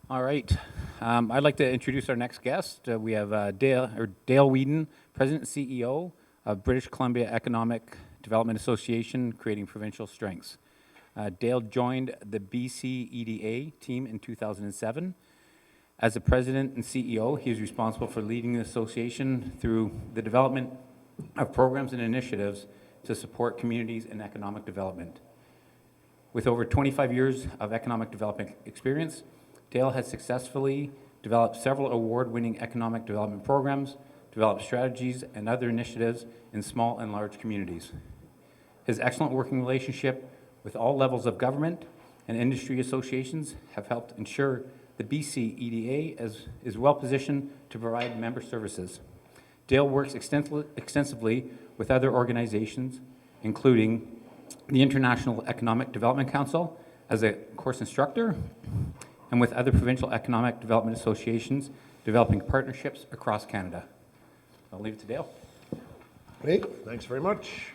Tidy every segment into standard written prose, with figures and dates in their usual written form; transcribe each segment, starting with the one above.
All right. I'd like to introduce our next guest. We have Dale Whealdon, President and CEO of British Columbia Economic Development Association, creating provincial strengths. Dale joined the BC EDA team in 2007. As the president and CEO, he is responsible for leading the association through the development of programs and initiatives to support communities in economic development. With over 25 years of economic development experience, Dale has successfully developed several award-winning economic development programs, developed strategies and other initiatives in small and large communities. His excellent working relationship with all levels of government and industry associations have helped ensure the BC EDA is well positioned to provide member services. Dale works extensively with other organizations, including the International Economic Development Council as a course instructor, and with other provincial economic development associations, developing partnerships across Canada. I'll leave it to Dale. Great, thanks very much.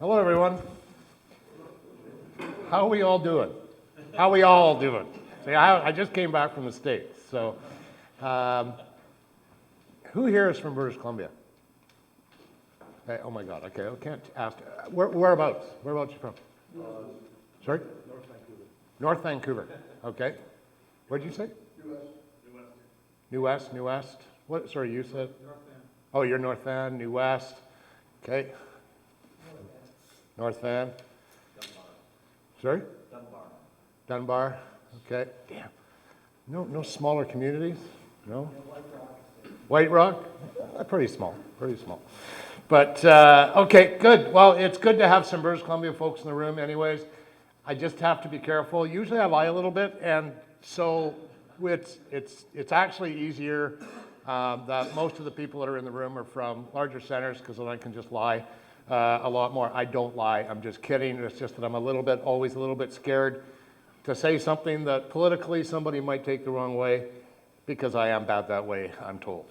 Hello, everyone. How are we all doing? How are we all doing? See, I just came back from the States, so who here is from British Columbia? Okay, oh my God, okay, I can't ask. Whereabouts? Whereabouts are you from? Sorry? North Vancouver. North Vancouver, okay. What did you say? New West. New West. What, sorry, you said? North Van. Oh, you're North Van, New West, okay. North Van. Dunbar. Sorry? Dunbar. Dunbar, okay. Damn. No smaller communities? No? White Rock? Pretty small, pretty small. But, okay, good. Well, it's good to have some British Columbia folks in the room anyways. I just have to be careful. Usually I lie a little bit, and so it's actually easier that most of the people that are in the room are from larger centers, because then I can just lie a lot more. I don't lie, I'm just kidding. It's just that I'm always a little bit scared to say something that politically somebody might take the wrong way, because I am bad that way, I'm told.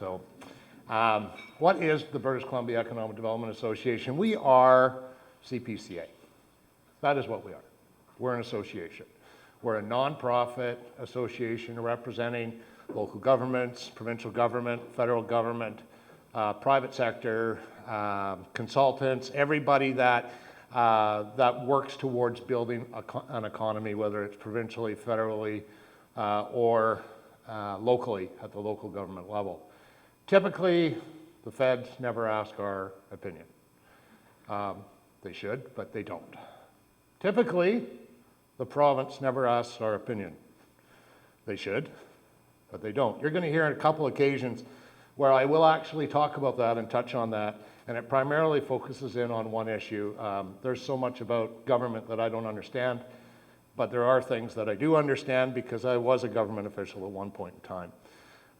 So, what is the British Columbia Economic Development Association? We are CPCA. That is what we are. We're an association. We're a non-profit association representing local governments, provincial government, federal government, private sector, consultants, everybody that works towards building an economy, whether it's provincially, federally, or locally at the local government level. Typically, the feds never ask our opinion. They should, but they don't. Typically, the province never asks our opinion. They should, but they don't. You're going to hear on a couple occasions where I will actually talk about that and touch on that, and it primarily focuses in on one issue. There's so much about government that I don't understand, but there are things that I do understand because I was a government official at one point in time.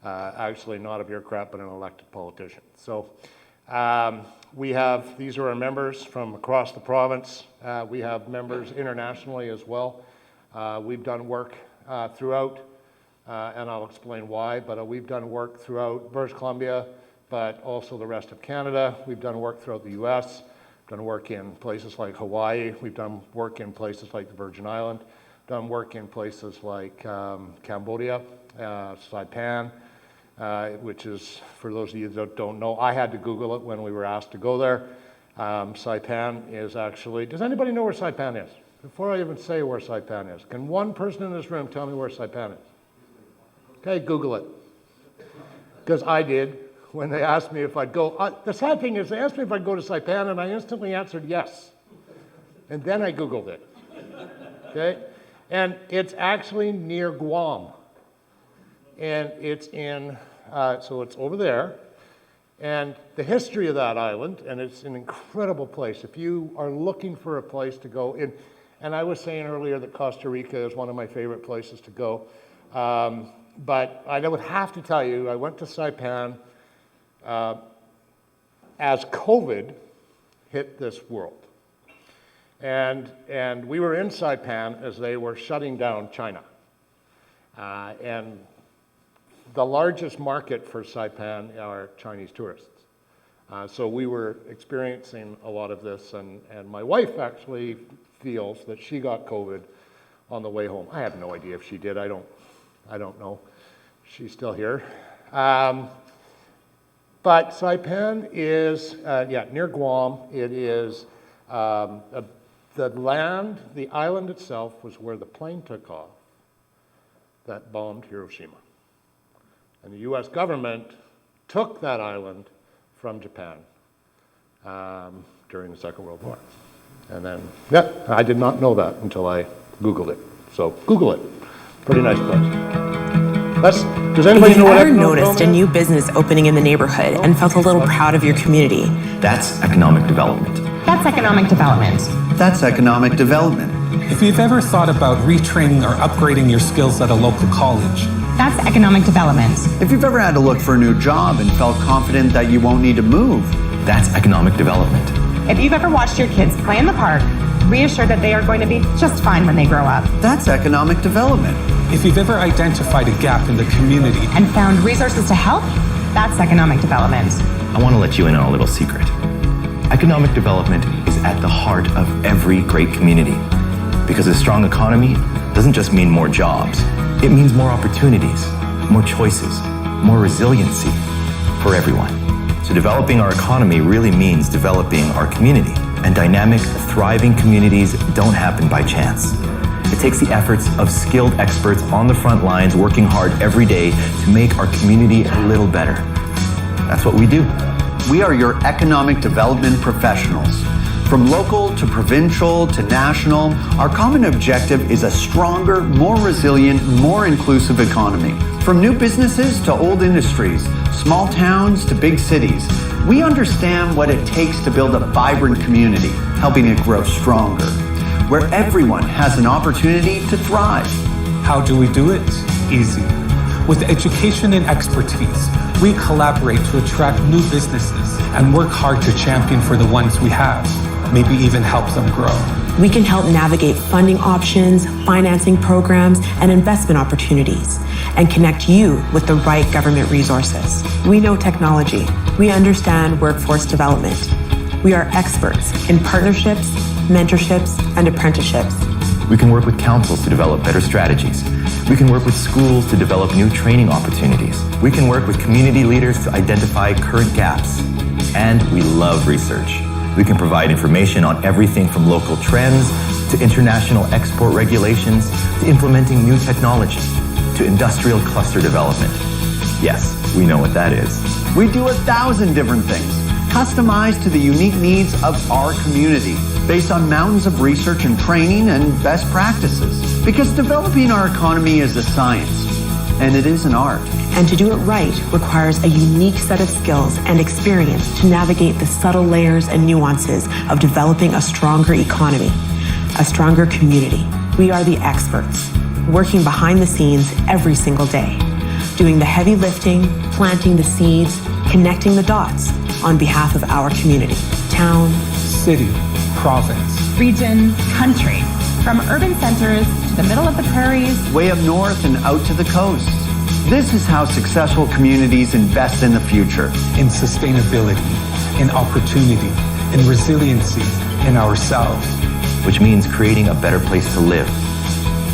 Actually not a bureaucrat, but an elected politician. So these are our members from across the province. We have members internationally as well. We've done work throughout, and I'll explain why, but we've done work throughout British Columbia, but also the rest of Canada. We've done work throughout the US, done work in places like Hawaii. We've done work in places like the Virgin Islands, done work in places like Cambodia, Saipan, which is, for those of you that don't know, I had to Google it when we were asked to go there. Saipan is actually, does anybody know where Saipan is? Before I even say where Saipan is, can one person in this room tell me where Saipan is? Okay, Google it. Because I did when they asked me if I'd go. The sad thing is they asked me if I'd go to Saipan, and I instantly answered yes. And then I Googled it. Okay? And it's actually near Guam. And it's in, so it's over there. And the history of that island, and it's an incredible place. If you are looking for a place to go, and I was saying earlier that Costa Rica is one of my favorite places to go. But I would have to tell you, I went to Saipan as COVID hit this world. And we were in Saipan as they were shutting down China. And the largest market for Saipan are Chinese tourists. So we were experiencing a lot of this, and my wife actually feels that she got COVID on the way home. I have no idea if she did. I don't know. She's still here. But Saipan is, near Guam. It is the land, the island itself was where the plane took off that bombed Hiroshima. And the US government took that island from Japan during the Second World War. And then, I did not know that until I Googled it. So Google it. Pretty nice place. Does anybody know what Have you ever economic noticed a development new business opening in the neighborhood and felt a little proud of your community? That's economic development. That's economic development. That's economic development. If you've ever thought about retraining or upgrading your skills at a local college, That's economic development. If you've ever had to look for a new job and felt confident that you won't need to move, That's economic development. If you've ever watched your kids play in the park, reassured that they are going to be just fine when they grow up, that's economic development. if you've ever identified a gap in the community, and found resources to help, that's economic development. I want to let you in on a little secret. Economic development is at the heart of every great community. Because a strong economy doesn't just mean more jobs, it means more opportunities, more choices, more resiliency for everyone. So developing our economy really means developing our community. And dynamic, thriving communities don't happen by chance. It takes the efforts of skilled experts on the front lines working hard every day to make our community a little better. That's what we do. We are your economic development professionals. From local to provincial to national, our common objective is a stronger, more resilient, more inclusive economy. From new businesses to old industries, small towns to big cities, we understand what it takes to build a vibrant community, helping it grow stronger, where everyone has an opportunity to thrive. how do we do it? Easy. With education and expertise, we collaborate to attract new businesses and work hard to champion for the ones we have, maybe even help them grow. We can help navigate funding options, financing programs, and investment opportunities, and connect you with the right government resources. We know technology. We understand workforce development. We are experts in partnerships, mentorships, and apprenticeships. We can work with councils to develop better strategies. We can work with schools to develop new training opportunities. We can work with community leaders to identify current gaps. And we love research. We can provide information on everything from local trends to international export regulations to implementing new technology to industrial cluster development. Yes, we know what that is. We do 1,000 different things, customized to the unique needs of our community, based on mountains of research and training and best practices. Because developing our economy is a science, and it is an art. And to do it right requires a unique set of skills and experience to navigate the subtle layers and nuances of developing a stronger economy, a stronger community. We are the experts, working behind the scenes every single day, doing the heavy lifting, planting the seeds, connecting the dots on behalf of our community, town, City, province, Region, country, from urban centers to the middle of the prairies. Way up north and out to the coast. This is how successful communities invest in the future. in sustainability, in opportunity, in resiliency, in ourselves. Which means creating a better place to live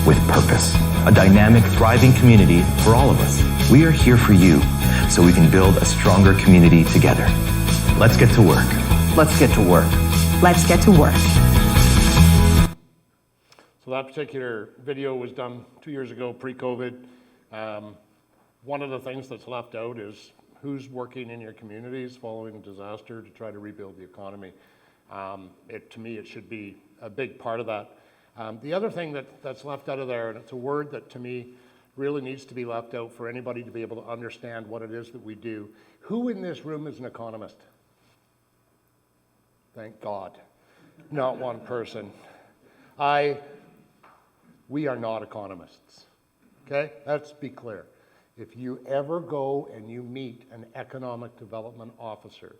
with purpose. A dynamic, thriving community for all of us. We are here for you so we can build a stronger community together. Let's get to work. Let's get to work. Let's get to work. So that particular video was done 2 years ago, pre-COVID. One of the things that's left out is who's working in your communities following a disaster to try to rebuild the economy. To me, it should be a big part of that. The other thing that's left out of there, and it's a word that to me really needs to be left out for anybody to be able to understand what it is that we do. Who in this room is an economist? Thank God. Not one person. We are not economists. Okay? Let's be clear. If you ever go and you meet an economic development officer,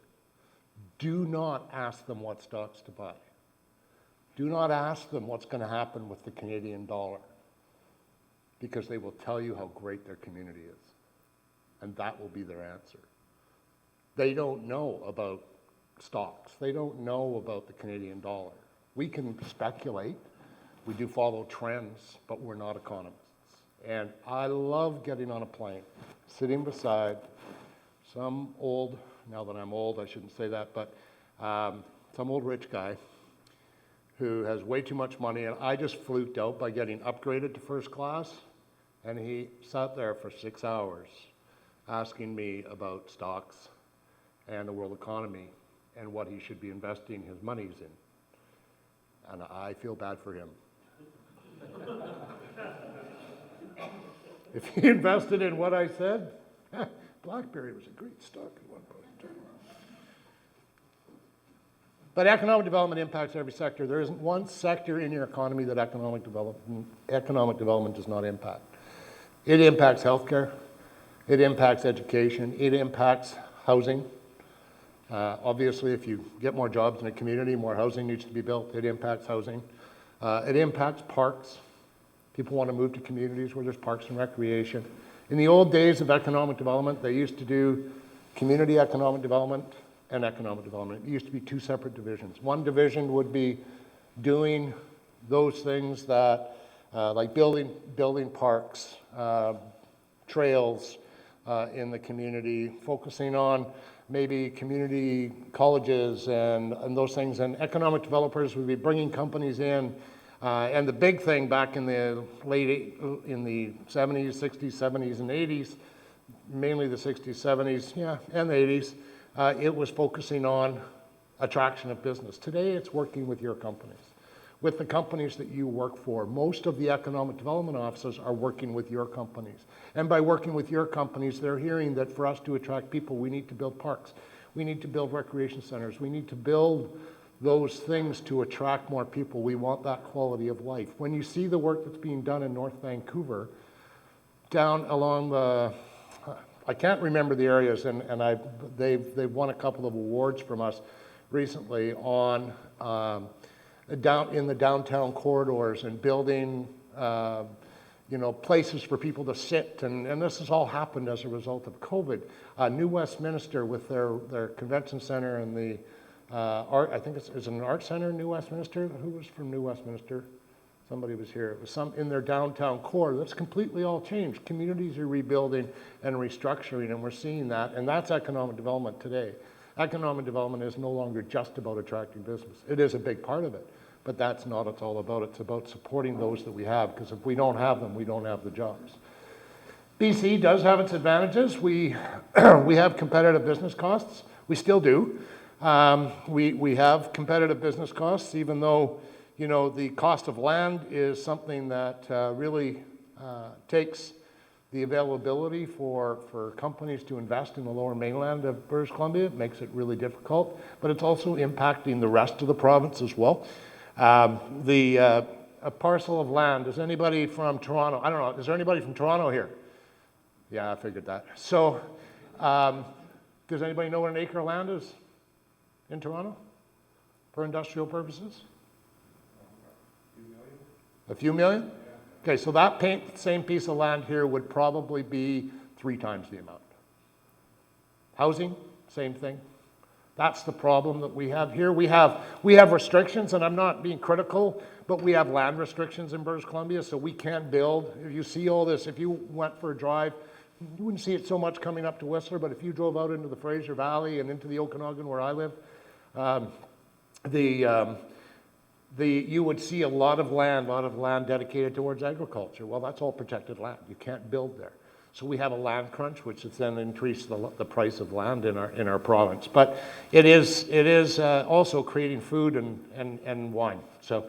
do not ask them what stocks to buy. Do not ask them what's going to happen with the Canadian dollar, because they will tell you how great their community is. And that will be their answer. They don't know about stocks. They don't know about the Canadian dollar. We can speculate, We do follow trends, but we're not economists. And I love getting on a plane, sitting beside some old, now that I'm old, I shouldn't say that, but some old rich guy who has way too much money, and I just fluked out by getting upgraded to first class, and he sat there for 6 hours asking me about stocks and the world economy and what he should be investing his monies in. And I feel bad for him. If he invested in what I said, BlackBerry was a great stock at one point in time. But economic development impacts every sector. There isn't one sector in your economy that economic development does not impact. It impacts healthcare, it impacts education, it impacts housing. Obviously, if you get more jobs in a community, more housing needs to be built. It impacts housing. It impacts parks. People want to move to communities where there's parks and recreation. In the old days of economic development, they used to do community economic development and economic development. It used to be two separate divisions. One division would be doing those things that, like building parks, trails in the community, focusing on maybe community colleges and those things. And economic developers would be bringing companies in. And the big thing back in the in the 70s, 60s, 70s, and 80s, mainly the 60s, 70s, yeah, and the 80s, it was focusing on attraction of business. Today, it's working with your companies, with the companies that you work for. Most of the economic development offices are working with your companies. And by working with your companies, they're hearing that for us to attract people, we need to build parks. We need to build recreation centers. We need to build those things to attract more people. We want that quality of life. When you see the work that's being done in North Vancouver, down along the, I can't remember the areas, and they've won a couple of awards from us recently on down in the downtown corridors and building places for people to sit, and this has all happened as a result of COVID. New Westminster with their convention center and the art, I think it's an art center in New Westminster. Who was from New Westminster? Somebody was here. It was some in their downtown core. That's completely all changed. Communities are rebuilding and restructuring, and we're seeing that, and that's economic development today. Economic development is no longer just about attracting business. It is a big part of it, but that's not what it's all about. It's about supporting those that we have, because if we don't have them, we don't have the jobs. BC does have its advantages. We have competitive business costs. We still do. We have competitive business costs, even though the cost of land is something that really takes the availability for companies to invest in the lower mainland of British Columbia. It makes it really difficult, but it's also impacting the rest of the province as well. A parcel of land, is anybody from Toronto? I don't know, is there anybody from Toronto here? Yeah, I figured that. So, does anybody know what an acre of land is in Toronto for industrial purposes? A few million? Okay, so that same piece of land here would probably be 3 times the amount. Housing, same thing. That's the problem that we have here. We have restrictions, and I'm not being critical, but we have land restrictions in British Columbia, so we can't build. If you see all this, if you went for a drive, you wouldn't see it so much coming up to Whistler, but if you drove out into the Fraser Valley and into the Okanagan where I live, you would see a lot of land dedicated towards agriculture. Well, that's all protected land. You can't build there. So we have a land crunch, which has then increased the price of land in our province. But it is also creating food and wine. So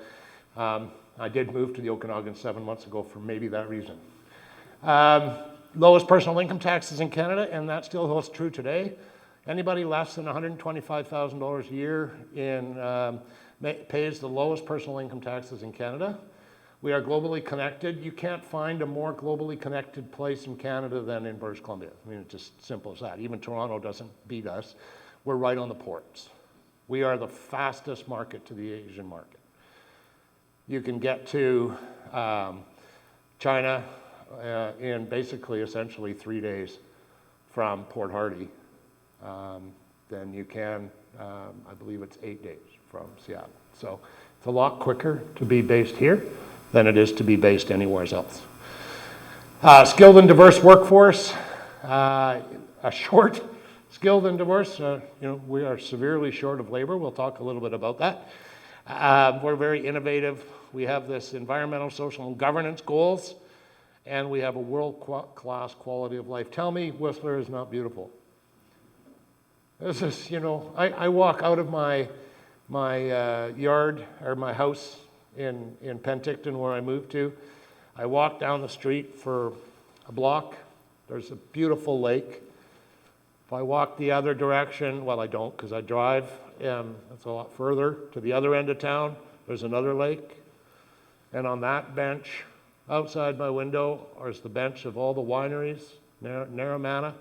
I did move to the Okanagan 7 months ago for maybe that reason. Lowest personal income taxes in Canada, and that still holds true today. Anybody less than $125,000 a year pays the lowest personal income taxes in Canada. We are globally connected. You can't find a more globally connected place in Canada than in British Columbia. I mean, it's just simple as that. Even Toronto doesn't beat us. We're right on the ports. We are the fastest market to the Asian market. You can get to China in basically, essentially 3 days from Port Hardy. Then you can, I believe it's 8 days from Seattle. So it's a lot quicker to be based here. than it is to be based anywhere else. Skilled and diverse workforce, a short skilled and diverse, we are severely short of labor. We'll talk a little bit about that. We're very innovative. We have this environmental, social, and governance goals, and we have a world-class quality of life. Tell me Whistler is not beautiful. This is, I walk out of my yard or my house in Penticton where I moved to. I walk down the street for a block. There's a beautiful lake. If I walk the other direction, well, I don't because I drive, and it's a lot further to the other end of town. There's another lake. And on that bench outside my window is the bench of all the wineries, Narromana.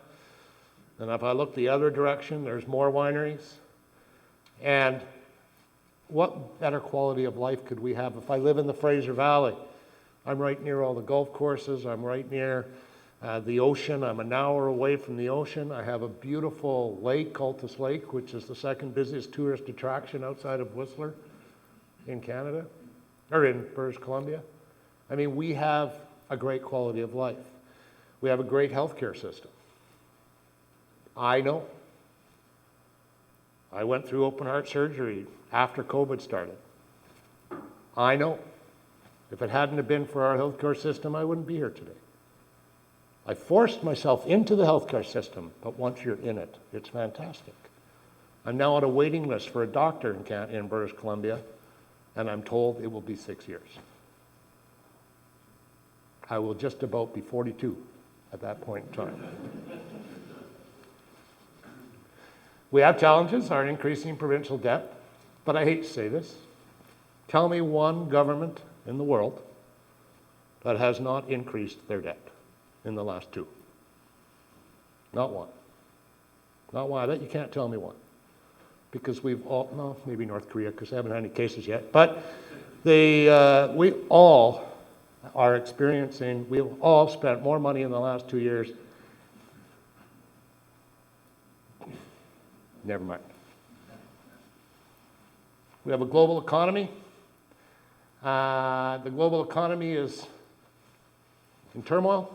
And if I look the other direction, there's more wineries. And what better quality of life could we have if I live in the Fraser Valley? I'm right near all the golf courses. I'm right near the ocean. I'm an hour away from the ocean. I have a beautiful lake, Cultus Lake, which is the second busiest tourist attraction outside of Whistler in Canada, or in British Columbia. I mean, we have a great quality of life. We have a great healthcare system. I know. I went through open heart surgery after COVID started. I know. If it hadn't have been for our healthcare system, I wouldn't be here today. I forced myself into the healthcare system, but once you're in it, it's fantastic. I'm now on a waiting list for a doctor in British Columbia, and I'm told it will be 6 years. I will just about be 42 at that point in time. We have challenges, our increasing provincial debt, but I hate to say this. Tell me one government in the world that has not increased their debt in the last 2. Not one. Not one. I bet you can't tell me one. Because we've all, no, maybe North Korea, because they haven't had any cases yet, but we all are experiencing, we've all spent more money in the last 2 years. Never mind. We have a global economy. The global economy is in turmoil.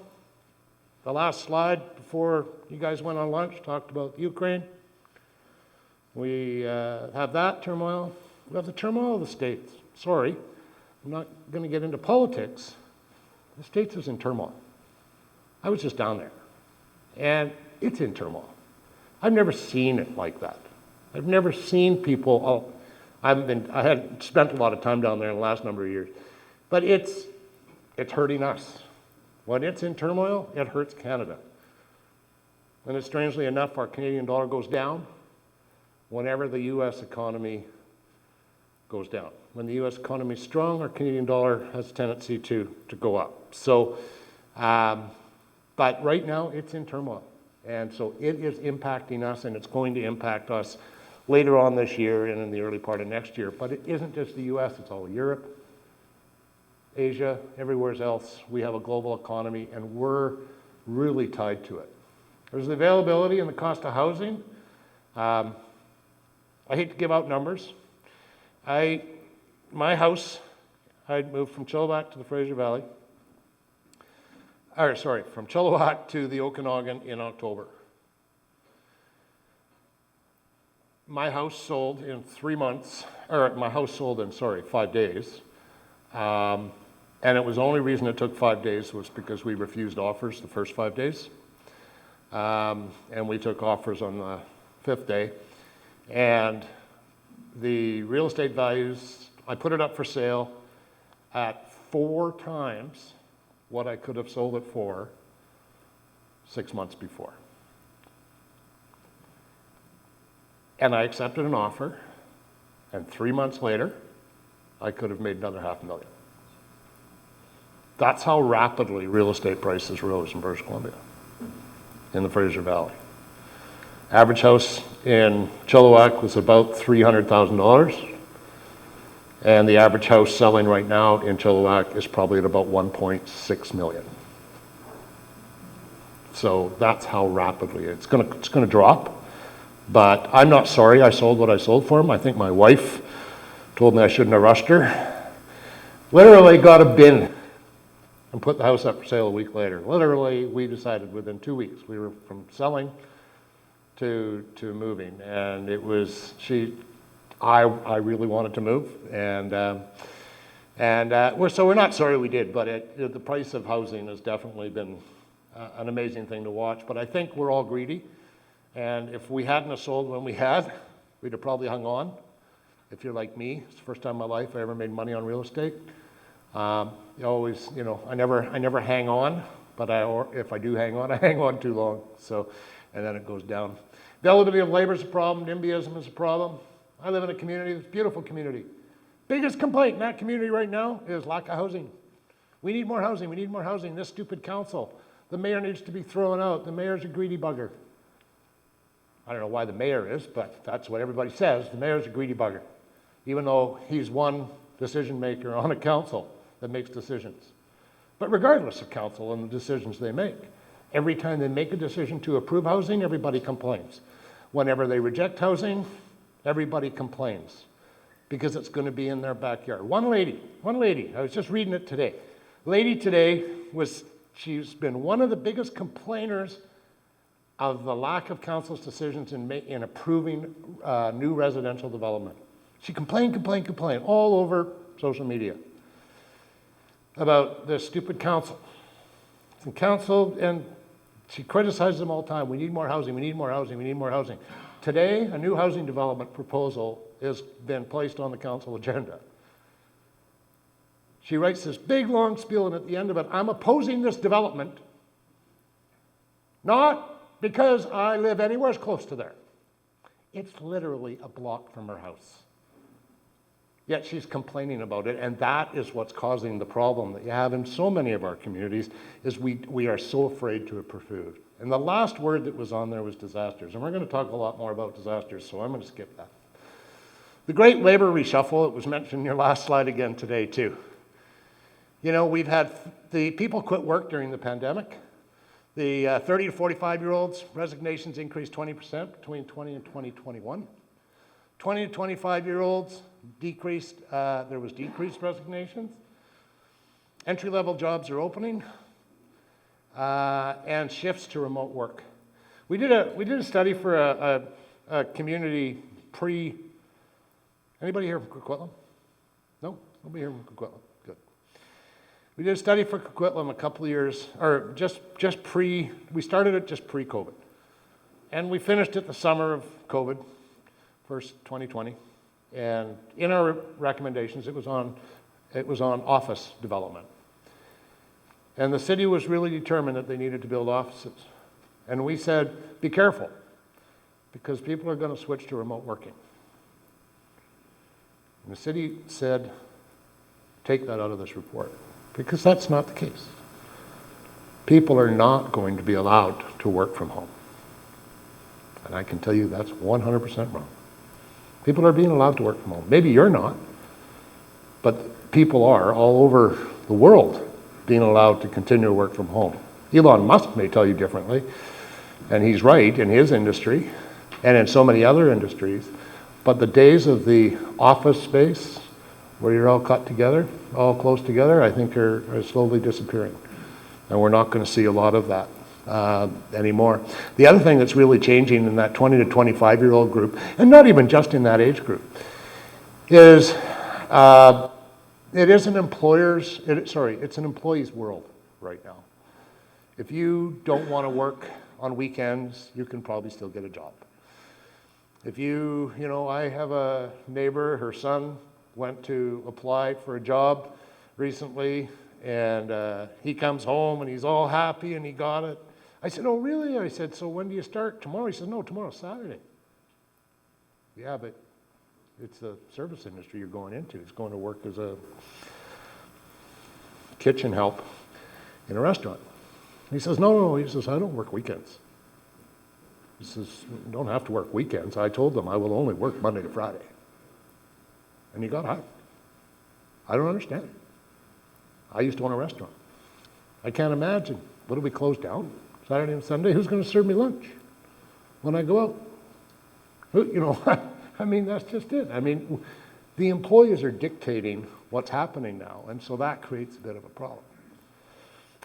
The last slide before you guys went on lunch talked about Ukraine. We have that turmoil. We have the turmoil of the States. Sorry, I'm not going to get into politics. The States is in turmoil. I was just down there, and it's in turmoil. I've never seen it like that. I've never seen people, I hadn't spent a lot of time down there in the last number of years, but it's hurting us. When it's in turmoil, it hurts Canada. And strangely enough, our Canadian dollar goes down whenever the U.S. economy goes down. When the U.S. economy is strong, our Canadian dollar has a tendency to go up. So, but right now, it's in turmoil. And so it is impacting us, and it's going to impact us later on this year and in the early part of next year. But it isn't just the U.S., it's all Europe, Asia, everywhere else. We have a global economy, and we're really tied to it. There's the availability and the cost of housing. I hate to give out numbers. My house, I moved from Chilliwack to the Fraser Valley. From Chilliwack to the Okanagan in October. My house sold in 3 months, or my house sold in, 5 days. And it was the only reason it took 5 days was because we refused offers the first 5 days. And we took offers on the 5th day. And the real estate values, I put it up for sale at 4 times what I could have sold it for 6 months before. And I accepted an offer, and 3 months later, I could have made another $500,000. That's how rapidly real estate prices rose in British Columbia, in the Fraser Valley. Average house in Chilliwack was about $300,000. And the average house selling right now in Chilliwack is probably at about $1.6 million. So that's how rapidly it's going to drop. But I'm not sorry I sold what I sold for him. I think my wife told me I shouldn't have rushed her. Literally got a bin and put the house up for sale a week later. Literally, we decided within 2 weeks, we were from selling to moving. And it was, I really wanted to move. So we're not sorry we did, but the price of housing has definitely been an amazing thing to watch. But I think we're all greedy. And if we hadn't have sold when we had, we'd have probably hung on. If you're like me, it's the first time in my life I ever made money on real estate. You always, I never hang on, but if I do hang on, I hang on too long. So, and then it goes down. Availability of labor is a problem. NIMBYism is a problem. I live in a community, it's a beautiful community. Biggest complaint in that community right now is lack of housing. We need more housing. We need more housing. This stupid council. The mayor needs to be thrown out. The mayor's a greedy bugger. I don't know why the mayor is, but that's what everybody says. The mayor's a greedy bugger, even though he's one decision maker on a council that makes decisions. But regardless of council and the decisions they make, every time they make a decision to approve housing, everybody complains. Whenever they reject housing, everybody complains because it's going to be in their backyard. One lady, I was just reading it today. Lady today she's been one of the biggest complainers of the lack of council's decisions in approving new residential development. She complained all over social media about this stupid council. And she criticizes them all the time. We need more housing, we need more housing, we need more housing. Today, a new housing development proposal has been placed on the council agenda. She writes this big long spiel, and at the end of it, I'm opposing this development, not because I live anywhere close to there. It's literally a block from her house. Yet she's complaining about it, and that is what's causing the problem that you have in so many of our communities, is we are so afraid to approve. And the last word that was on there was disasters, and we're going to talk a lot more about disasters, so I'm going to skip that. The great labor reshuffle, it was mentioned in your last slide again today too. We've had the people quit work during the pandemic. The 30 to 45-year-olds, resignations increased 20% between 20 and 2021. 20 to 25-year-olds decreased, there was decreased resignations. Entry-level jobs are opening, and shifts to remote work. We did a study for a community anybody here from Coquitlam? No? Nobody here from Coquitlam? Good. We did a study for Coquitlam a couple of years, or we started it just pre-COVID. And we finished it the summer of COVID, first 2020. And in our recommendations, it was on office development. And the city was really determined that they needed to build offices. And we said, be careful, because people are going to switch to remote working. And the city said, take that out of this report, because that's not the case. People are not going to be allowed to work from home. And I can tell you that's 100% wrong. People are being allowed to work from home. Maybe you're not, but people are all over the world being allowed to continue to work from home. Elon Musk may tell you differently, and he's right in his industry and in so many other industries, but the days of the office space where you're all cut together, all close together, I think are slowly disappearing. And we're not going to see a lot of that anymore. The other thing that's really changing in that 20 to 25-year-old group, and not even just in that age group, is it's an employee's world right now. If you don't want to work on weekends, you can probably still get a job. If I have a neighbor, her son went to apply for a job recently, and he comes home and he's all happy and he got it. I said, oh really? I said, so when do you start? Tomorrow? He said, no, tomorrow's Saturday. Yeah, but it's the service industry you're going into. He's going to work as a kitchen help in a restaurant. He says, no, he says, I don't work weekends. He says, you don't have to work weekends. I told them I will only work Monday to Friday. And he got hired. I don't understand it. I used to own a restaurant. I can't imagine. What do we close down? Saturday and Sunday? Who's going to serve me lunch when I go out? I mean, that's just it. I mean, the employers are dictating what's happening now. And so that creates a bit of a problem.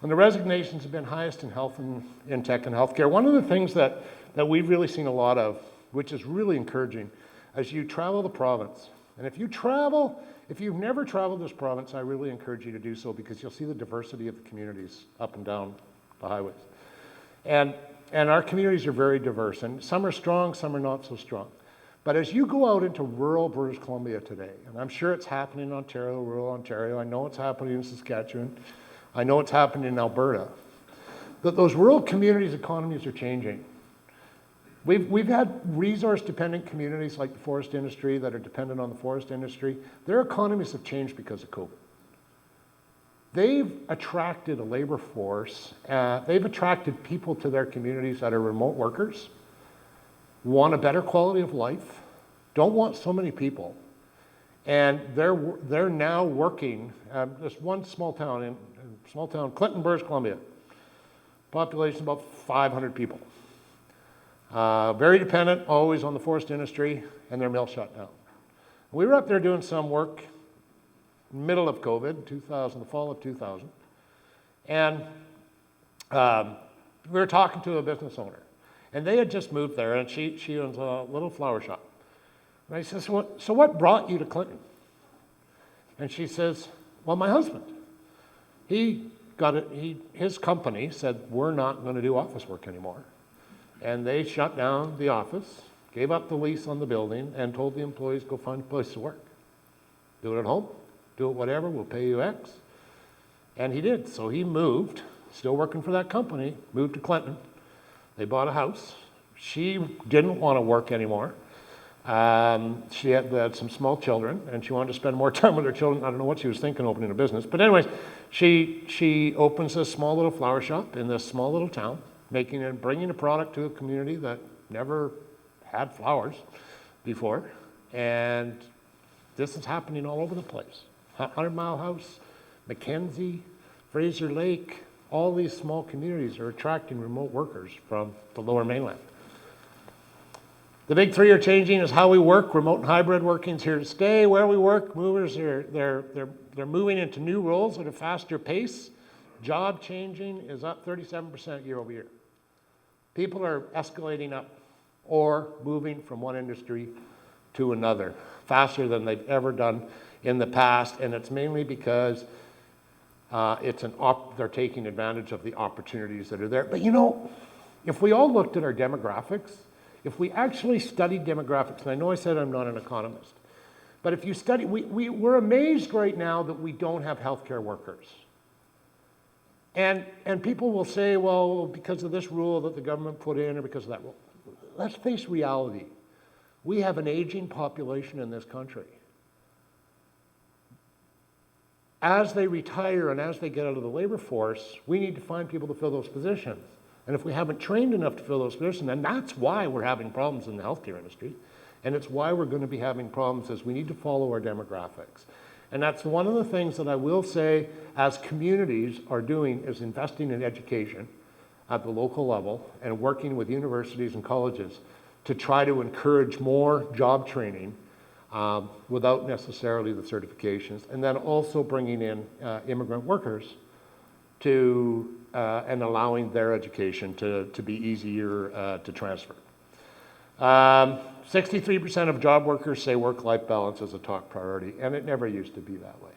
And the resignations have been highest in health and in tech and healthcare. One of the things that we've really seen a lot of, which is really encouraging, as you travel the province, and if you've never traveled this province, I really encourage you to do so, because you'll see the diversity of the communities up and down the highways. And our communities are very diverse, and some are strong, some are not so strong. But as you go out into rural British Columbia today, and I'm sure it's happening in Ontario, rural Ontario, I know it's happening in Saskatchewan, I know it's happening in Alberta, that those rural communities' economies are changing. We've had resource-dependent communities like the forest industry that are dependent on the forest industry. Their economies have changed because of COVID. They've attracted a labor force. They've attracted people to their communities that are remote workers, want a better quality of life, don't want so many people. And they're now working, this one small town, Clinton, British Columbia, population about 500 people. Very dependent, always on the forest industry, and their mill shut down. We were up there doing some work middle of COVID, the fall of 2000, and we were talking to a business owner, and they had just moved there, and she owns a little flower shop. And I said, so what brought you to Clinton? And she says, well, my husband. His company said, we're not going to do office work anymore. And they shut down the office, gave up the lease on the building, and told the employees, go find a place to work. Do it at home, do it whatever, we'll pay you X. And he did. So he moved, still working for that company, moved to Clinton. They bought a house. She didn't want to work anymore. She had some small children, and she wanted to spend more time with her children. I don't know what she was thinking, opening a business. But anyways, she opens a small little flower shop in this small little town, bringing a product to a community that never had flowers before. And this is happening all over the place. 100 Mile House, Mackenzie, Fraser Lake, all these small communities are attracting remote workers from the Lower Mainland. The big three are changing is how we work. Remote and hybrid working is here to stay. Where we work, movers they're moving into new roles at a faster pace. Job changing is up 37% year over year. People are escalating up or moving from one industry to another faster than they've ever done in the past, and it's mainly because they're taking advantage of the opportunities that are there. But you know, if we all looked at our demographics, if we actually studied demographics, and I know I said I'm not an economist, but if you study, we're amazed right now that we don't have healthcare workers. And people will say, well, because of this rule that the government put in or because of that rule. Let's face reality. We have an aging population in this country. As they retire and as they get out of the labor force, we need to find people to fill those positions. And if we haven't trained enough to fill those positions, then that's why we're having problems in the healthcare industry. And it's why we're going to be having problems, is we need to follow our demographics. And that's one of the things that I will say as communities are doing, is investing in education at the local level and working with universities and colleges to try to encourage more job training without necessarily the certifications, and then also bringing in immigrant workers to and allowing their education to be easier to transfer. 63% of job workers say work-life balance is a top priority, and it never used to be that way.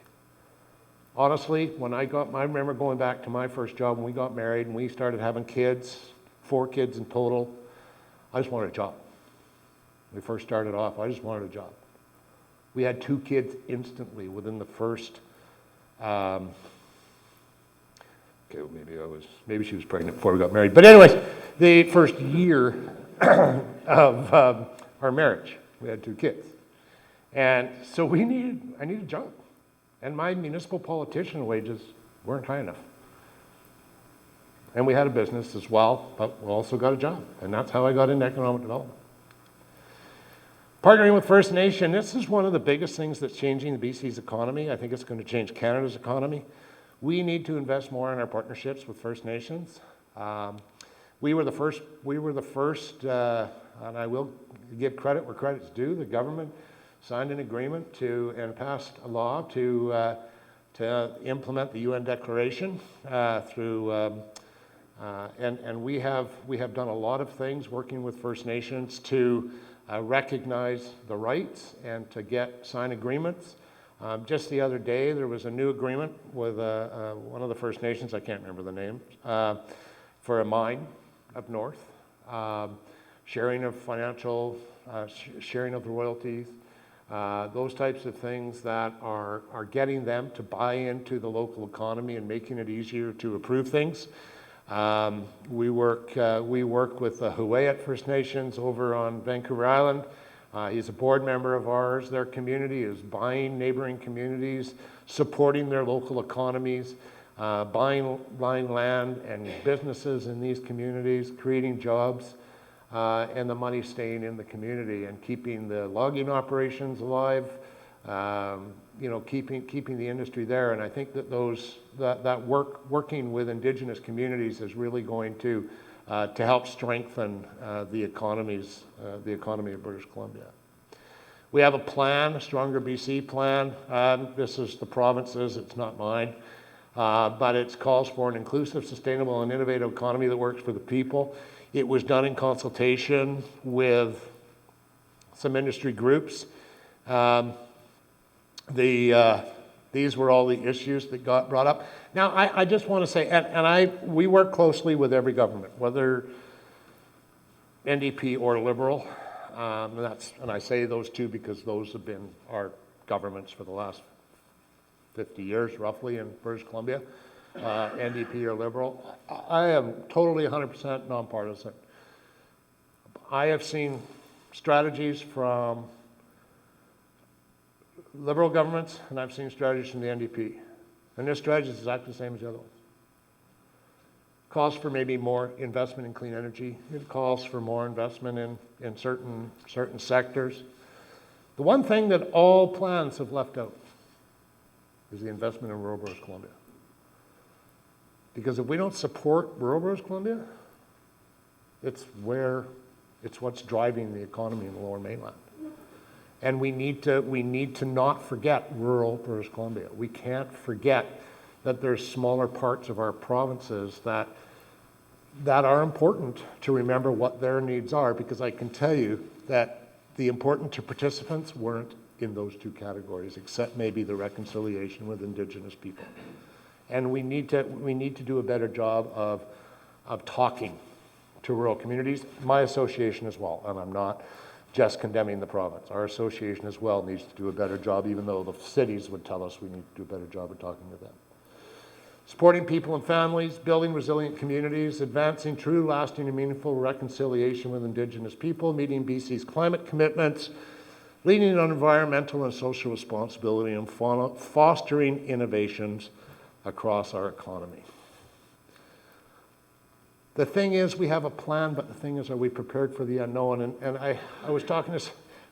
Honestly, I remember going back to my first job when we got married and we started having kids, 4 kids in total. I just wanted a job. When we first started off, I just wanted a job. We had 2 kids instantly within the first, maybe she was pregnant before we got married. But anyways, the first year of our marriage, we had 2 kids. And so I needed a job. And my municipal politician wages weren't high enough. And we had a business as well, but we also got a job. And that's how I got into economic development. Partnering with First Nation, this is one of the biggest things that's changing the BC's economy. I think it's going to change Canada's economy. We need to invest more in our partnerships with First Nations. We were the first, and I will give credit where credit's due. The government signed an agreement and passed a law to implement the UN Declaration and we have done a lot of things working with First Nations to recognize the rights and to sign agreements. Just the other day, there was a new agreement with one of the First Nations, I can't remember the name, for a mine up north, sharing of financial, sharing of the royalties, those types of things that are getting them to buy into the local economy and making it easier to approve things. We work with the Huu-ay-aht First Nations over on Vancouver Island. He's a board member of ours. Their community is buying neighboring communities, supporting their local economies, buying land and businesses in these communities, creating jobs, and the money staying in the community and keeping the logging operations alive, keeping the industry there. And I think that working with Indigenous communities is really going to help strengthen the economy of British Columbia. We have a plan, a Stronger BC plan. This is the province's, it's not mine. But it calls for an inclusive, sustainable, and innovative economy that works for the people. It was done in consultation with some industry groups. These were all the issues that got brought up. Now, I just want to say, we work closely with every government, whether NDP or Liberal. And I say those two because those have been our governments for the last 50 years, roughly, in British Columbia, NDP or Liberal. I am totally 100% nonpartisan. I have seen strategies from Liberal governments, and I've seen strategies from the NDP. And their strategy is exactly the same as the other ones. Calls for maybe more investment in clean energy. It calls for more investment in certain sectors. The one thing that all plans have left out is the investment in rural British Columbia. Because if we don't support rural British Columbia, it's what's driving the economy in the Lower Mainland. And we need to not forget rural British Columbia. We can't forget that there's smaller parts of our provinces that are important to remember what their needs are, because I can tell you that the important to participants weren't in those two categories, except maybe the reconciliation with Indigenous people. And we need to do a better job of talking to rural communities. My association as well, and I'm not just condemning the province. Our association as well needs to do a better job, even though the cities would tell us we need to do a better job of talking to them. Supporting people and families, building resilient communities, advancing true, lasting, and meaningful reconciliation with Indigenous people, meeting BC's climate commitments, leading on environmental and social responsibility, and fostering innovations across our economy. The thing is, we have a plan, but the thing is, are we prepared for the unknown? And I was talking to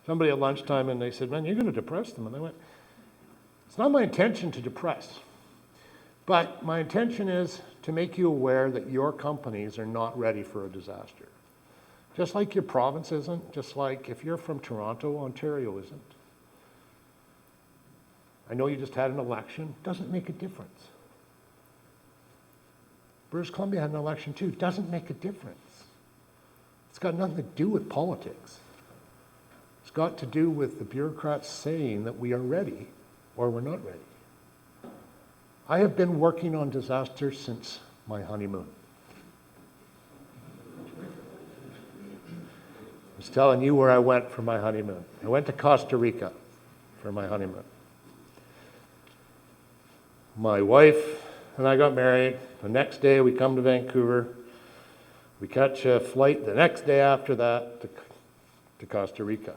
somebody at lunchtime, and they said, man, you're going to depress them. And I went, it's not my intention to depress. But my intention is to make you aware that your companies are not ready for a disaster. Just like your province isn't, just like if you're from Toronto, Ontario isn't. I know you just had an election, doesn't make a difference. British Columbia had an election too, doesn't make a difference. It's got nothing to do with politics. It's got to do with the bureaucrats saying that we are ready or we're not ready. I have been working on disasters since my honeymoon. I was telling you where I went for my honeymoon. I went to Costa Rica for my honeymoon. My wife and I got married. The next day we come to Vancouver. We catch a flight the next day after that to Costa Rica.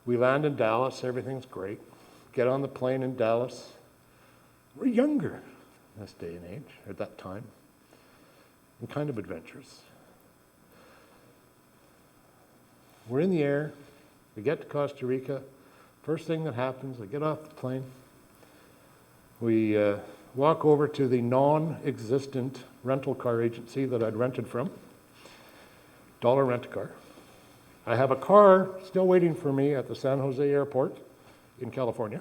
We land in Dallas, everything's great. Get on the plane in Dallas. We're younger in this day and age, at that time, and kind of adventurous. We're in the air, we get to Costa Rica. First thing that happens, I get off the plane. We walk over to the non-existent rental car agency that I'd rented from. $1 rent a car. I have a car still waiting for me at the San Jose airport in California,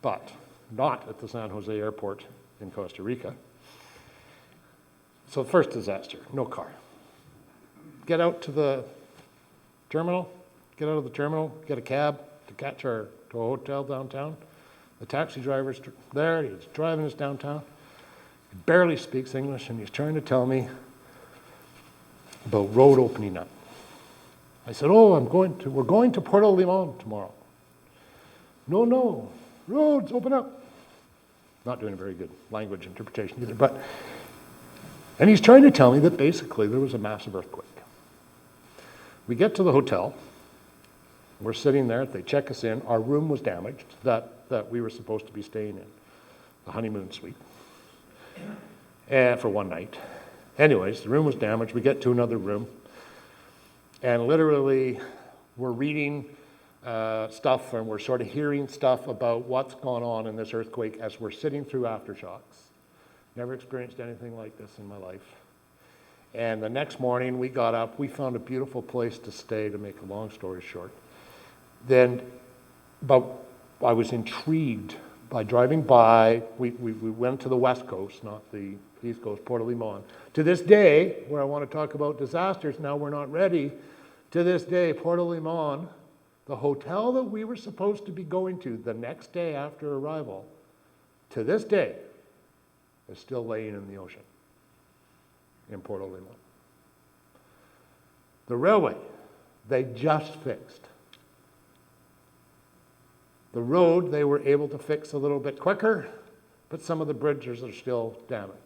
but not at the San Jose airport in Costa Rica. So first disaster, no car. Get out to the terminal, get out of the terminal, get a cab to catch our to a hotel downtown. The taxi driver's there, he's driving us downtown. He barely speaks English, and he's trying to tell me about road opening up. I said, oh, we're going to Puerto Limon tomorrow. No, roads open up. Not doing a very good language interpretation either, and he's trying to tell me that basically there was a massive earthquake. We get to the hotel, we're sitting there, they check us in, our room was damaged, that we were supposed to be staying in, the honeymoon suite, and for one night. Anyways, the room was damaged, we get to another room, and literally we're reading stuff and we're sort of hearing stuff about what's gone on in this earthquake as we're sitting through aftershocks. Never experienced anything like this in my life. And the next morning we got up, we found a beautiful place to stay, to make a long story short. But I was intrigued by driving by, we went to the West Coast, not the East Coast, Puerto Limon. To this day, where I want to talk about disasters, now we're not ready, to this day, Puerto Limon, the hotel that we were supposed to be going to the next day after arrival, to this day, is still laying in the ocean in Puerto Limon. The railway, they just fixed. The road they were able to fix a little bit quicker, but some of the bridges are still damaged.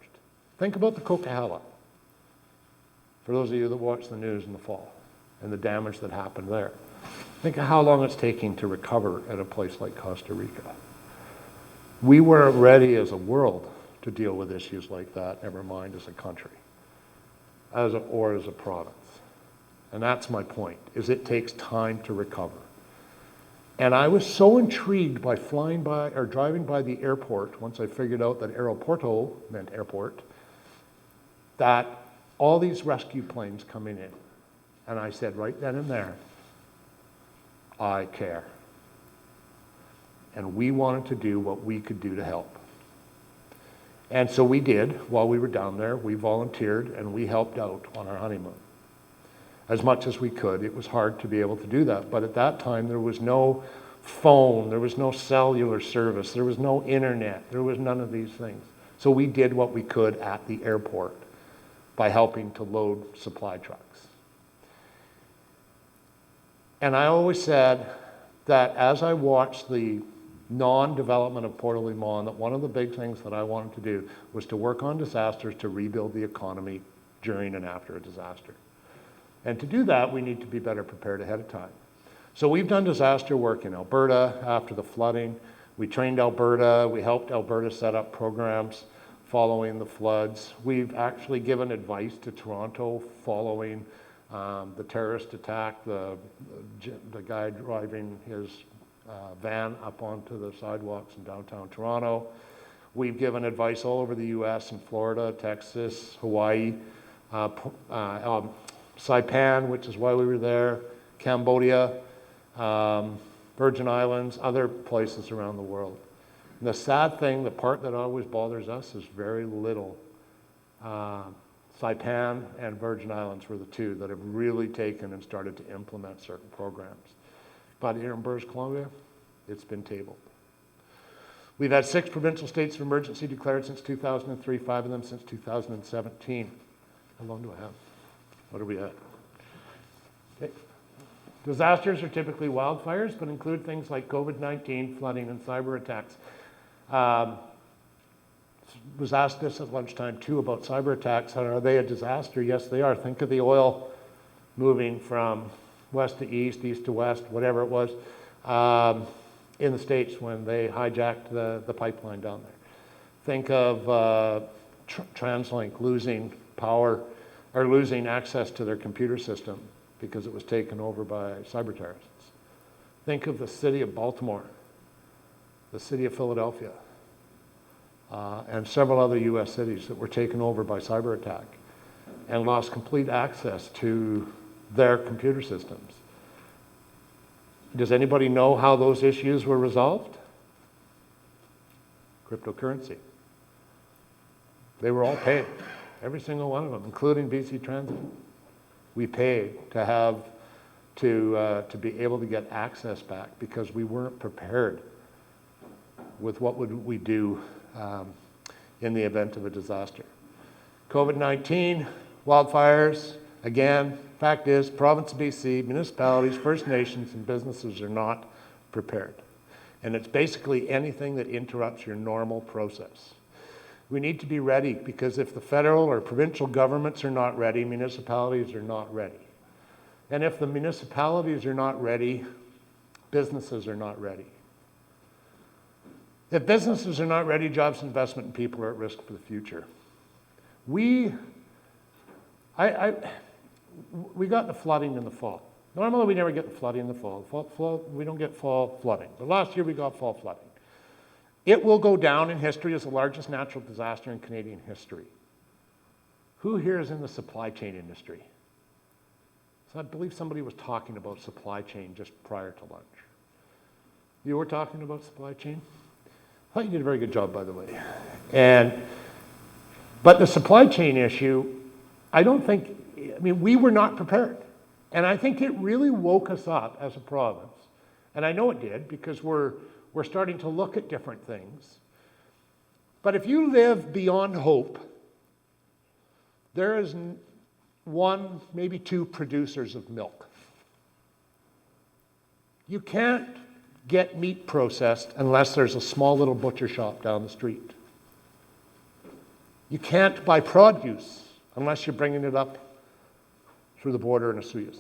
Think about the Coquihalla, for those of you that watch the news in the fall, and the damage that happened there. Think of how long it's taking to recover at a place like Costa Rica. We weren't ready as a world to deal with issues like that, never mind as a country, or as a province. And that's my point, is it takes time to recover. And I was so intrigued by flying by or driving by the airport, once I figured out that aeroporto meant airport, that all these rescue planes coming in. And I said right then and there, I care. And we wanted to do what we could do to help. And so we did. While we were down there, we volunteered and we helped out on our honeymoon as much as we could. It was hard to be able to do that, but at that time there was no phone, there was no cellular service, there was no internet, there was none of these things. So we did what we could at the airport by helping to load supply trucks. And I always said that as I watched the non-development of Puerto Limon, that one of the big things that I wanted to do was to work on disasters to rebuild the economy during and after a disaster. And to do that, we need to be better prepared ahead of time. So we've done disaster work in Alberta after the flooding. We trained Alberta, we helped Alberta set up programs following the floods. We've actually given advice to Toronto following the terrorist attack, the guy driving his van up onto the sidewalks in downtown Toronto. We've given advice all over the US in Florida, Texas, Hawaii, Saipan, which is why we were there, Cambodia, Virgin Islands, other places around the world. And the sad thing, the part that always bothers us is very little. Saipan and Virgin Islands were the two that have really taken and started to implement certain programs. But here in British Columbia, it's been tabled. We've had 6 provincial states of emergency declared since 2003, 5 of them since 2017. How long do I have? What are we at? Okay. Disasters are typically wildfires, but include things like COVID-19, flooding, and cyber attacks. Was asked this at lunchtime too about cyber attacks. Are they a disaster? Yes, they are. Think of the oil moving from west to east, east to west, whatever it was, in the States when they hijacked the pipeline down there. Think of TransLink losing power or losing access to their computer system because it was taken over by cyber terrorists. Think of the city of Baltimore, the city of Philadelphia, and several other US cities that were taken over by cyber attack and lost complete access to their computer systems. Does anybody know how those issues were resolved? Cryptocurrency. They were all paid, every single one of them, including BC Transit. We paid to have to be able to get access back because we weren't prepared with what would we do in the event of a disaster. COVID-19, wildfires, again, fact is, province of BC, municipalities, First Nations, and businesses are not prepared. And it's basically anything that interrupts your normal process. We need to be ready because if the federal or provincial governments are not ready, municipalities are not ready. And if the municipalities are not ready, businesses are not ready. If businesses are not ready, jobs, investment, and people are at risk for the future. We got the flooding in the fall. Normally we never get the flooding in the fall. We don't get fall flooding. But last year we got fall flooding. It will go down in history as the largest natural disaster in Canadian history. Who here is in the supply chain industry? So I believe somebody was talking about supply chain just prior to lunch. You were talking about supply chain? I thought you did a very good job, by the way. But the supply chain issue, we were not prepared. And I think it really woke us up as a province. And I know it did because we're starting to look at different things. But if you live beyond hope, there is one, maybe two producers of milk. You can't get meat processed unless there's a small little butcher shop down the street. You can't buy produce unless you're bringing it up through the border in a Suez.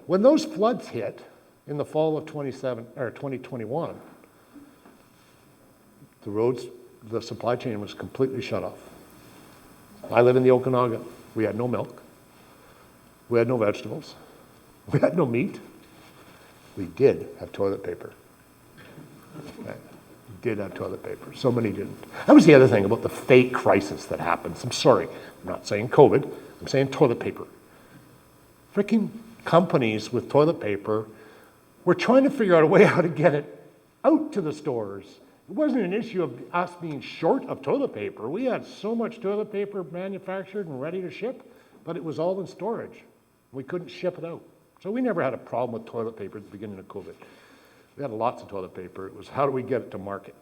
When those floods hit in the fall of 2021, the supply chain was completely shut off. I live in the Okanagan. We had no milk. We had no vegetables. We had no meat. We did have toilet paper. We did have toilet paper. So many didn't. That was the other thing about the fake crisis that happens. I'm sorry. I'm not saying COVID. I'm saying toilet paper. Freaking companies with toilet paper were trying to figure out a way how to get it out to the stores. It wasn't an issue of us being short of toilet paper. We had so much toilet paper manufactured and ready to ship, but it was all in storage. We couldn't ship it out. So we never had a problem with toilet paper at the beginning of COVID. We had lots of toilet paper. It was how do we get it to market?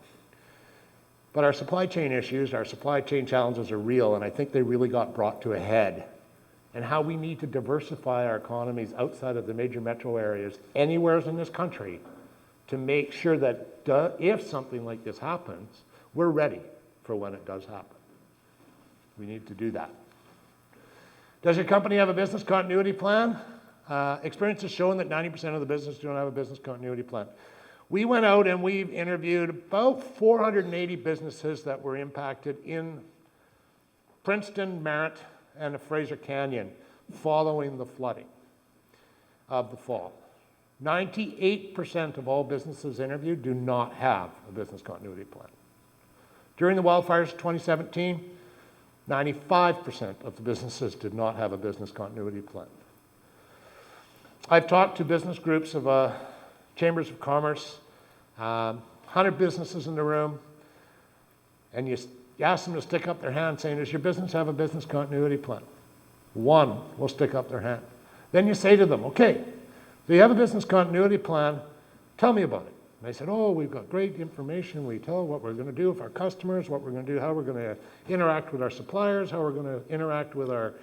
But our supply chain issues, our supply chain challenges are real, and I think they really got brought to a head. And how we need to diversify our economies outside of the major metro areas, anywhere in this country, to make sure that if something like this happens, we're ready for when it does happen. We need to do that. Does your company have a business continuity plan? Experience has shown that 90% of the business don't have a business continuity plan. We went out and we've interviewed about 480 businesses that were impacted in Princeton, Merritt, and the Fraser Canyon following the flooding of the fall. 98% of all businesses interviewed do not have a business continuity plan. During the wildfires of 2017, 95% of the businesses did not have a business continuity plan. I've talked to business groups of chambers of commerce, 100 businesses in the room, and you ask them to stick up their hand saying, does your business have a business continuity plan? One will stick up their hand. Then you say to them, okay, do you have a business continuity plan? Tell me about it. And they said, oh, we've got great information. We tell what we're going to do with our customers, what we're going to do, how we're going to interact with our suppliers, how we're going to interact with our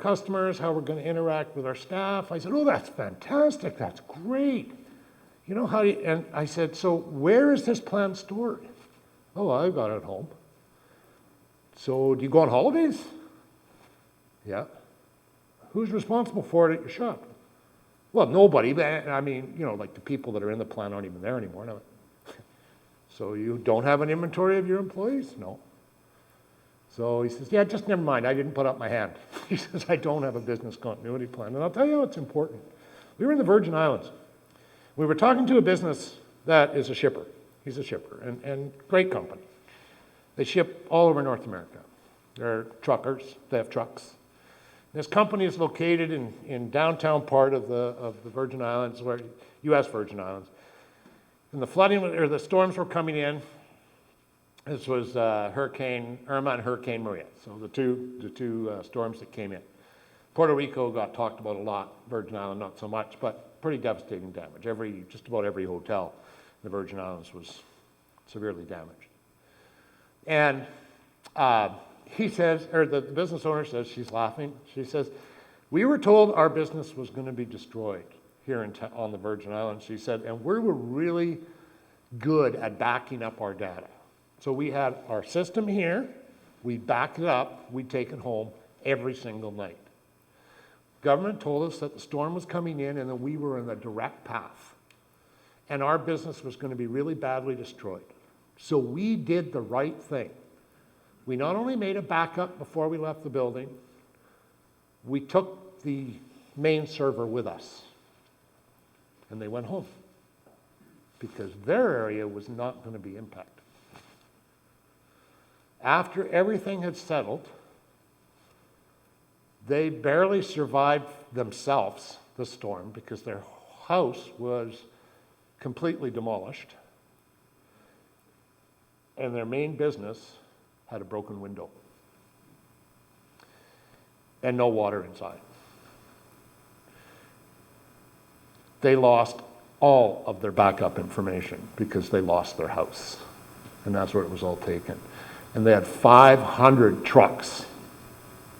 customers, how we're going to interact with our staff. I said, oh, that's fantastic. That's great. You know how you, and I said, so where is this plan stored? Oh, I've got it at home. So do you go on holidays? Yeah. Who's responsible for it at your shop? Well, nobody. I mean, you know, like the people that are in the plan aren't even there anymore. No. So you don't have an inventory of your employees? No. So he says, yeah, just never mind. I didn't put up my hand. He says, I don't have a business continuity plan. And I'll tell you how it's important. We were in the Virgin Islands. We were talking to a business that is a shipper. He's a shipper and great company. They ship all over North America. They're truckers. They have trucks. This company is located in downtown part of the Virgin Islands, where U.S. Virgin Islands. And the flooding, or the storms were coming in. This was Hurricane Irma and Hurricane Maria, so the two storms that came in. Puerto Rico got talked about a lot, Virgin Island not so much, but pretty devastating damage. Just about every hotel in the Virgin Islands was severely damaged. And he says, or the business owner says, she's laughing, she says, we were told our business was going to be destroyed here on the Virgin Islands, she said, and we were really good at backing up our data. So we had our system here, we backed it up, we'd take it home every single night. Government told us that the storm was coming in and that we were in a direct path. And our business was going to be really badly destroyed. So we did the right thing. We not only made a backup before we left the building, we took the main server with us. And they went home because their area was not going to be impacted. After everything had settled, they barely survived themselves the storm because their house was completely demolished and their main business had a broken window and no water inside. They lost all of their backup information because they lost their house, and that's where it was all taken. And they had 500 trucks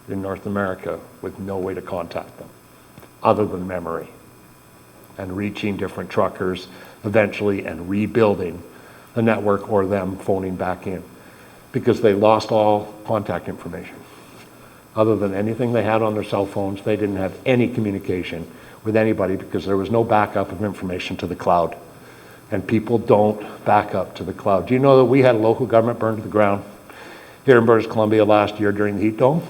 in North America with no way to contact them other than memory, and reaching different truckers eventually and rebuilding the network or them phoning back in because they lost all contact information. Other than anything they had on their cell phones, they didn't have any communication with anybody because there was no backup of information to the cloud. And people don't back up to the cloud. Do you know that we had a local government burned to the ground here in British Columbia last year during the heat dome?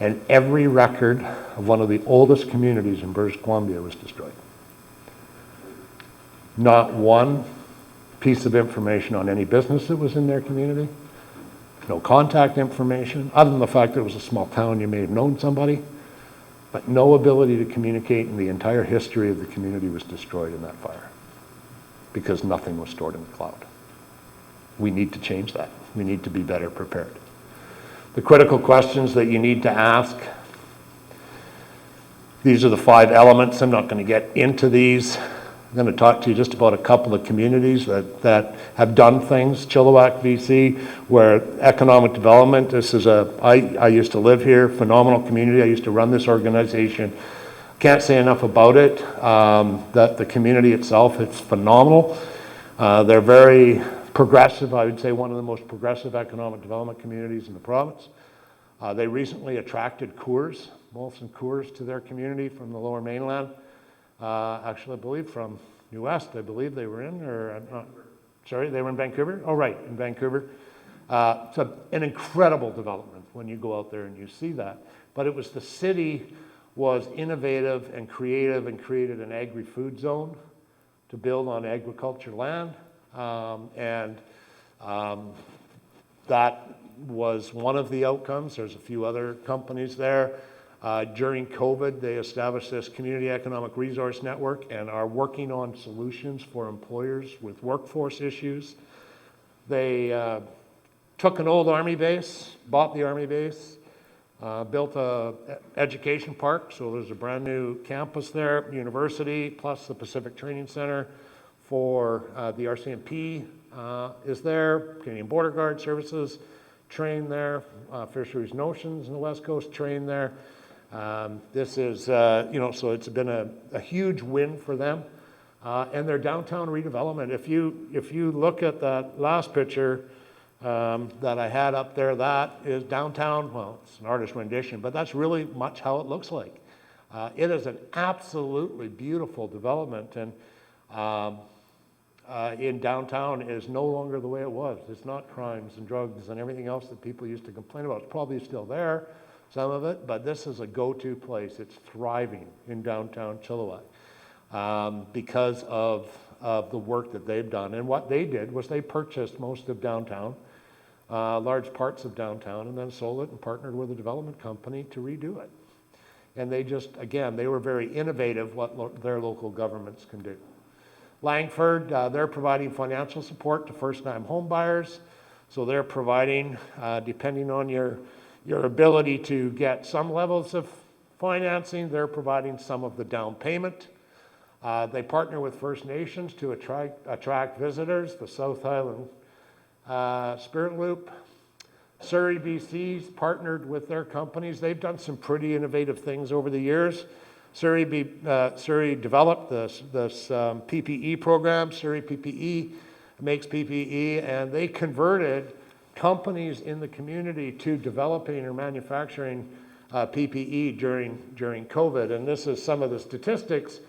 And every record of one of the oldest communities in British Columbia was destroyed. Not one piece of information on any business that was in their community. No contact information, other than the fact that it was a small town, you may have known somebody, but no ability to communicate, and the entire history of the community was destroyed in that fire because nothing was stored in the cloud. We need to change that. We need to be better prepared. The critical questions that you need to ask, these are the 5 elements. I'm not going to get into these. I'm going to talk to you just about a couple of communities that have done things. Chilliwack, BC, where economic development, I used to live here, phenomenal community. I used to run this organization. Can't say enough about it. The community itself, it's phenomenal. They're very progressive, I would say one of the most progressive economic development communities in the province. They recently attracted Coors, Molson Coors, to their community from the Lower Mainland. Actually, I believe from New West, I believe they were in, or I'm not, sorry, they were in Vancouver? Oh, right, in Vancouver. So an incredible development when you go out there and you see that. But it was the city was innovative and creative and created an agri-food zone to build on agriculture land. That was one of the outcomes. There's a few other companies there. During COVID, they established this community economic resource network and are working on solutions for employers with workforce issues. They took an old army base, bought the army base, built a education park, so there's a brand new campus there, university, plus the Pacific Training Center for the RCMP is there, Canadian Border Guard Services train there, Fisheries and Oceans in the West Coast train there. This is, so it's been a huge win for them. And their downtown redevelopment, if you look at that last picture that I had up there, that is downtown, well, it's an artist rendition, but that's really much how it looks like. It is an absolutely beautiful development, and in downtown is no longer the way it was. It's not crimes and drugs and everything else that people used to complain about. It's probably still there, some of it, but this is a go-to place. It's thriving in downtown Chilliwack because of the work that they've done. And what they did was they purchased most of downtown large parts of downtown, and then sold it and partnered with a development company to redo it. And they just, again, they were very innovative what their local governments can do. Langford, they're providing financial support to first-time home buyers. So they're providing, depending on your ability to get some levels of financing, they're providing some of the down payment. They partner with First Nations to attract visitors, the South Island Spirit Loop. Surrey, BC's partnered with their companies. They've done some pretty innovative things over the years. Surrey developed this PPE program. Surrey PPE makes PPE, and they converted companies in the community to developing or manufacturing PPE during COVID. And this is some of the statistics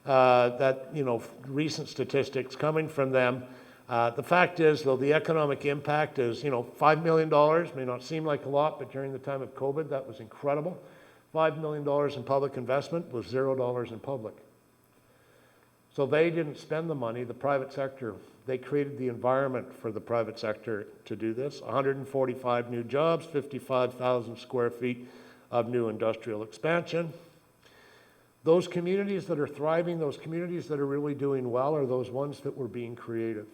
that, recent statistics coming from them. The fact is, though, the economic impact is, $5 million, may not seem like a lot, but during the time of COVID, that was incredible. $5 million in public investment was $0 in public. So they didn't spend the money, the private sector. They created the environment for the private sector to do this. 145 new jobs, 55,000 square feet of new industrial expansion. Those communities that are thriving, those communities that are really doing well are those ones that were being creative.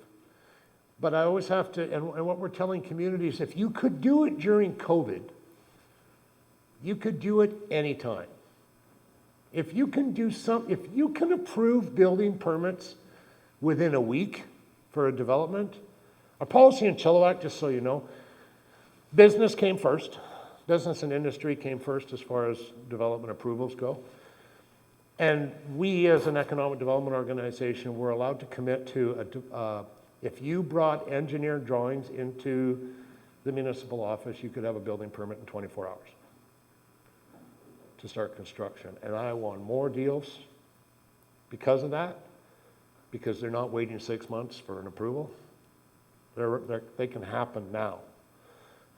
But I always have to, and what we're telling communities, if you could do it during COVID, you could do it anytime. If you can if you can approve building permits within a week for a development, our policy in Chilliwack, just so you know, business came first. Business and industry came first as far as development approvals go. And we, as an economic development organization, were allowed to commit to if you brought engineered drawings into the municipal office, you could have a building permit in 24 hours to start construction. And I won more deals because of that, because they're not waiting 6 months for an approval. They can happen now.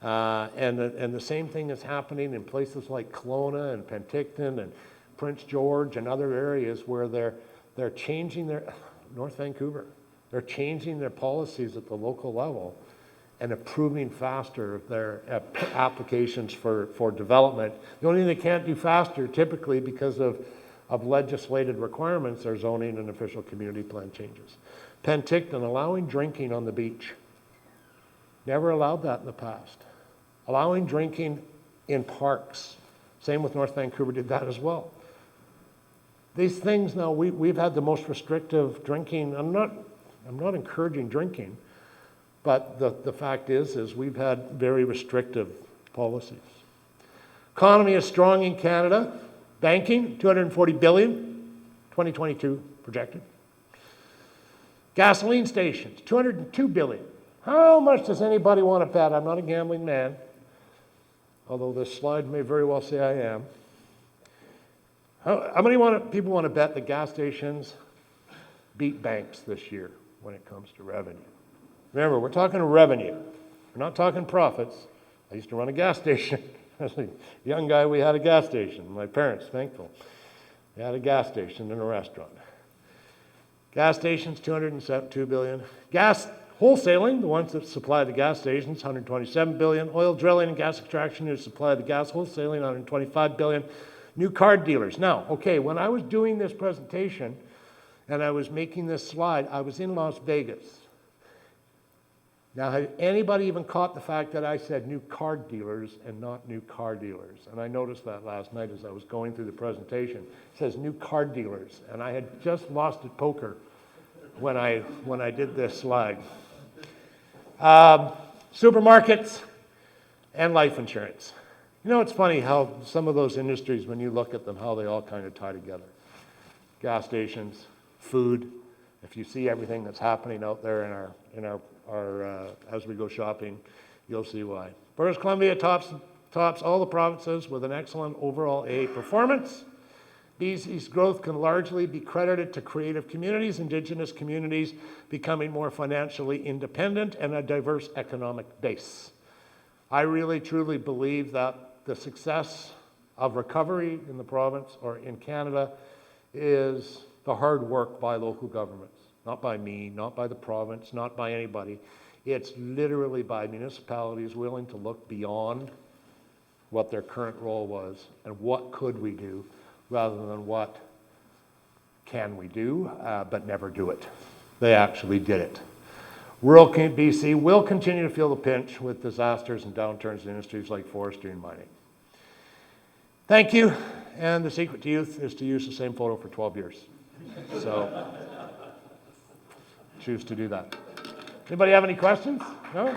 And the same thing is happening in places like Kelowna and Penticton and Prince George and other areas where they're changing North Vancouver, they're changing their policies at the local level and approving faster their applications for development. The only thing they can't do faster, typically because of legislated requirements, are zoning and official community plan changes. Penticton, allowing drinking on the beach. Never allowed that in the past. Allowing drinking in parks. Same with North Vancouver, did that as well. These things now, we've had the most restrictive drinking. I'm not encouraging drinking, but the fact is we've had very restrictive policies. Economy is strong in Canada. Banking, $240 billion, 2022 projected. Gasoline stations, $202 billion. How much does anybody want to bet? I'm not a gambling man, although this slide may very well say I am. How many people want to bet that gas stations beat banks this year when it comes to revenue? Remember, we're talking revenue. We're not talking profits. I used to run a gas station. As a young guy, we had a gas station. My parents, thankful. They had a gas station and a restaurant. Gas stations, $272 billion. Gas wholesaling, the ones that supply the gas stations, $127 billion. Oil drilling and gas extraction, who supply the gas wholesaling, $125 billion. New car dealers. Now, okay, when I was doing this presentation and I was making this slide, I was in Las Vegas. Now, has anybody even caught the fact that I said new car dealers and not new car dealers? And I noticed that last night as I was going through the presentation. It says new car dealers, and I had just lost at poker when I did this slide. Supermarkets and life insurance. It's funny how some of those industries, when you look at them, how they all kind of tie together. Gas stations, food. If you see everything that's happening out there in our as we go shopping, you'll see why. British Columbia tops all the provinces with an excellent overall A performance. BC's growth can largely be credited to creative communities, Indigenous communities becoming more financially independent, and a diverse economic base. I really truly believe that the success of recovery in the province or in Canada is the hard work by local governments. Not by me, not by the province, not by anybody. It's literally by municipalities willing to look beyond what their current role was and what could we do rather than what can we do, but never do it. They actually did it. Rural BC will continue to feel the pinch with disasters and downturns in industries like forestry and mining. Thank you, and the secret to youth is to use the same photo for 12 years. So, choose to do that. Anybody have any questions? No?